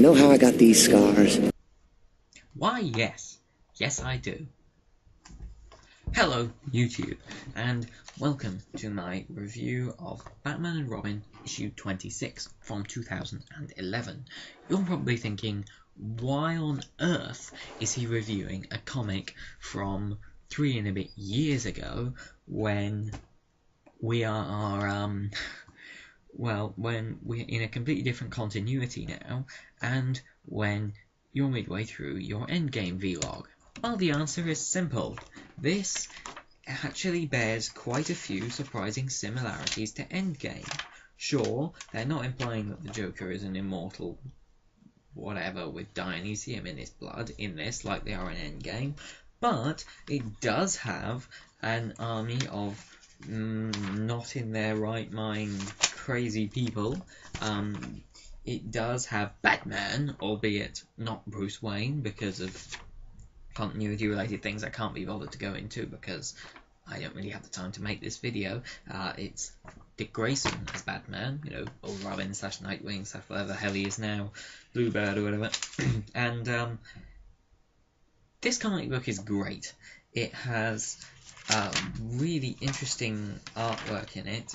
You know how I got these scars? Why, yes. Yes, I do. Hello, YouTube, and welcome to my review of Batman and Robin issue 26 from 2011. You're probably thinking, why on earth is he reviewing a comic from 3 and a bit years ago when we are, when we're in a completely different continuity now, and when you're midway through your Endgame vlog? Well, the answer is simple. This actually bears quite a few surprising similarities to Endgame. Sure, they're not implying that the Joker is an immortal whatever with Dionysium in his blood in this, like they are in Endgame, but it does have an army of not in their right mind crazy people. It does have Batman, albeit not Bruce Wayne, because of continuity related things I can't be bothered to go into because I don't really have the time to make this video. It's Dick Grayson as Batman, you know, old Robin / Nightwing / whatever the hell he is now, Bluebird or whatever. And this comic book is great. It has really interesting artwork in it,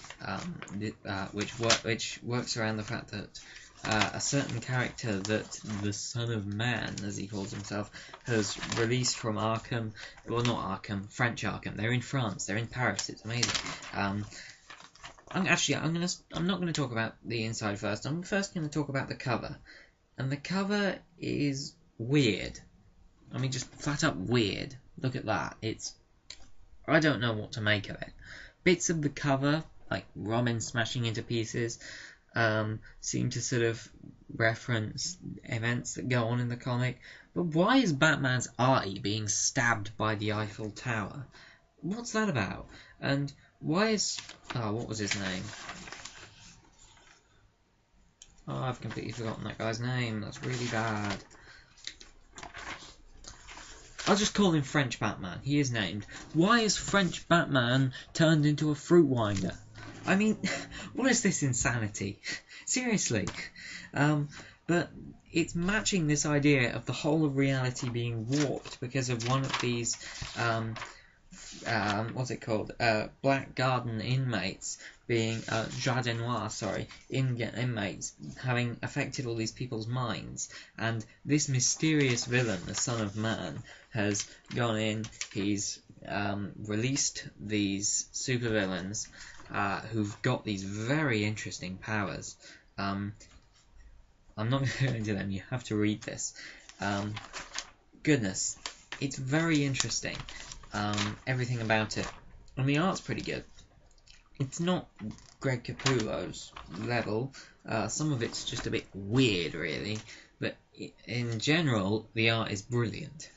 which works around the fact that a certain character that the Son of Man, as he calls himself, has released from Arkham. Well, not Arkham, French Arkham. They're in France. They're in Paris. It's amazing. I'm not going to talk about the inside first. I'm first going to talk about the cover, and the cover is weird. I mean, just flat up weird. Look at that. I don't know what to make of it. Bits of the cover, like Robin smashing into pieces, seem to sort of reference events that go on in the comic. But why is Batman's eye being stabbed by the Eiffel Tower? What's that about? And why is... oh, what was his name? Oh, I've completely forgotten that guy's name. That's really bad. I'll just call him French Batman. He is named. Why is French Batman turned into a fruit winder? I mean, what is this insanity? Seriously. But it's matching this idea of the whole of reality being warped because of one of these, what's it called? Black Garden inmates being, Jardin Noir, sorry, inmates having affected all these people's minds. And this mysterious villain, the Son of Man, has gone in, he's released these supervillains who've got these very interesting powers. I'm not going to go into them, you have to read this. Goodness, it's very interesting, everything about it. And the art's pretty good. It's not Greg Capullo's level, some of it's just a bit weird really, but in general the art is brilliant.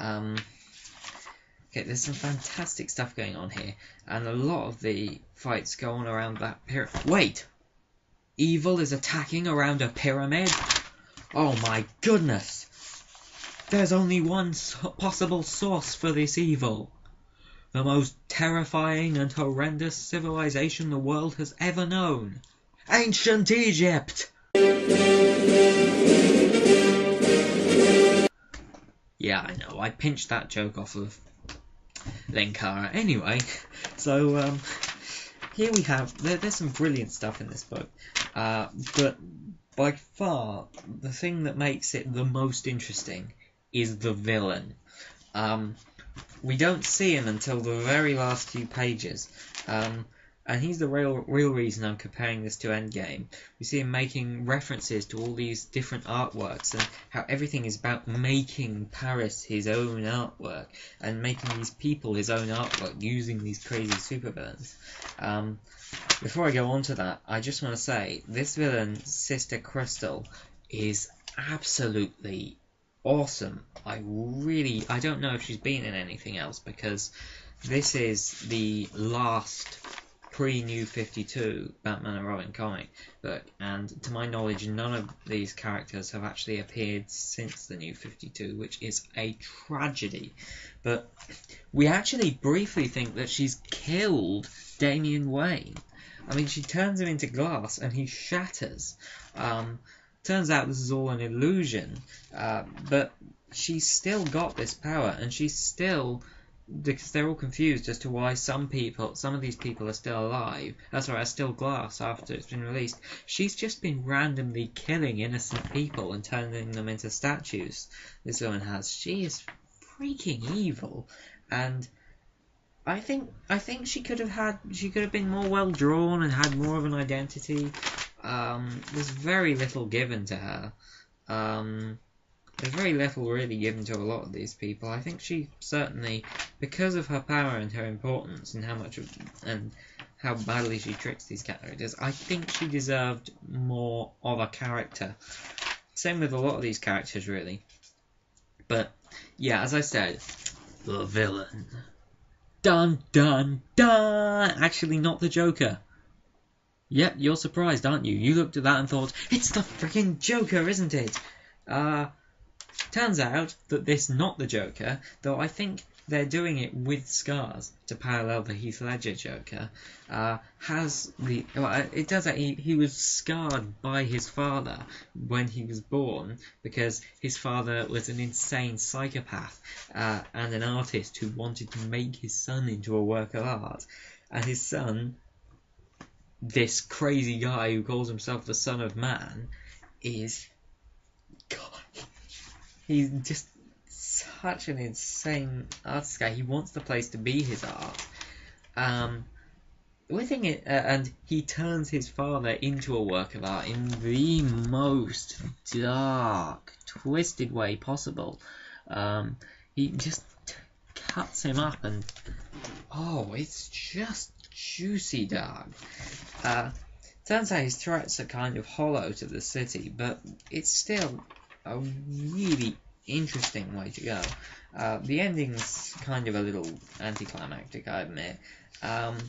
Okay, there's some fantastic stuff going on here, and a lot of the fights go on around that pyramid. Wait! Evil is attacking around a pyramid? Oh my goodness! There's only one possible source for this evil. The most terrifying and horrendous civilization the world has ever known. Ancient Egypt! Yeah, I know, I pinched that joke off of Linkara. Anyway, so here we have, there's some brilliant stuff in this book, but by far the thing that makes it the most interesting is the villain. We don't see him until the very last few pages, and he's the real reason I'm comparing this to Endgame. We see him making references to all these different artworks and how everything is about making Paris his own artwork and making these people his own artwork using these crazy supervillains. Before I go on to that, I just want to say this villain, Sister Crystal, is absolutely awesome. I don't know if she's been in anything else because this is the last pre-New 52 Batman and Robin comic book, and to my knowledge none of these characters have actually appeared since the New 52, which is a tragedy. But we actually briefly think that she's killed Damian Wayne. I mean, she turns him into glass and he shatters. turns out this is all an illusion, but she's still got this power, and she's still, because they're all confused as to why some of these people are still alive. Are still glass after it's been released. She's just been randomly killing innocent people and turning them into statues. This woman has. She is freaking evil, and I think she could have been more well drawn and had more of an identity. There's very little given to her. There's very little really given to a lot of these people. I think she certainly, because of her power and her importance and how badly she tricks these characters, I think she deserved more of a character. Same with a lot of these characters, really. But yeah, as I said, the villain. Dun dun dun! Actually, not the Joker. Yep, you're surprised, aren't you? You looked at that and thought, it's the freaking Joker, isn't it? Turns out that this is not the Joker, though I think they're doing it with scars to parallel the Heath Ledger Joker. It does that. He was scarred by his father when he was born because his father was an insane psychopath and an artist who wanted to make his son into a work of art, and his son, this crazy guy who calls himself the Son of Man, is he's just such an insane artist guy. He wants the place to be his art. And he turns his father into a work of art in the most dark, twisted way possible. He just cuts him up, and it's just juicy dark. Turns out his threats are kind of hollow to the city, but it's still a really interesting way to go. The ending's kind of a little anticlimactic, I admit, and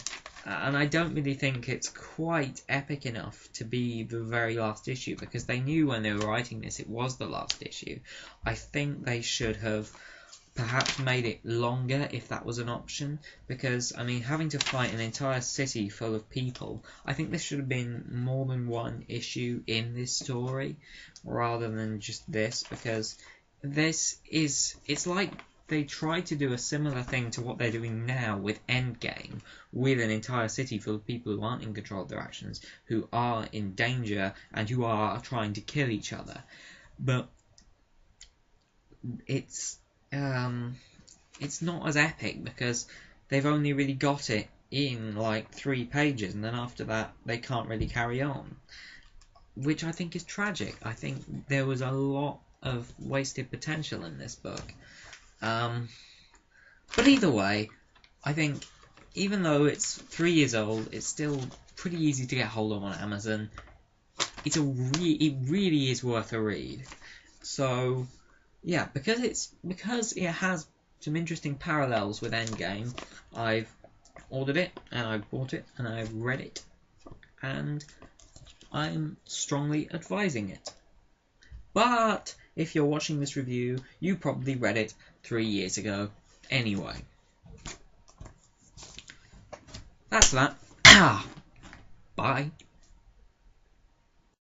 I don't really think it's quite epic enough to be the very last issue, because they knew when they were writing this it was the last issue. I think they should have perhaps made it longer if that was an option, because, I mean, having to fight an entire city full of people, I think this should have been more than one issue in this story, rather than just this, because it's like they tried to do a similar thing to what they're doing now with Endgame, with an entire city full of people who aren't in control of their actions, who are in danger, and who are trying to kill each other. But it's not as epic because they've only really got it in like 3 pages, and then after that they can't really carry on, which I think is tragic. I think there was a lot of wasted potential in this book. But either way, I think even though it's 3 years old, it's still pretty easy to get hold of on Amazon. It really is worth a read. So yeah, because it has some interesting parallels with Endgame, I've ordered it, and I've bought it, and I've read it, and I'm strongly advising it. But if you're watching this review, you probably read it 3 years ago anyway. That's that. Bye.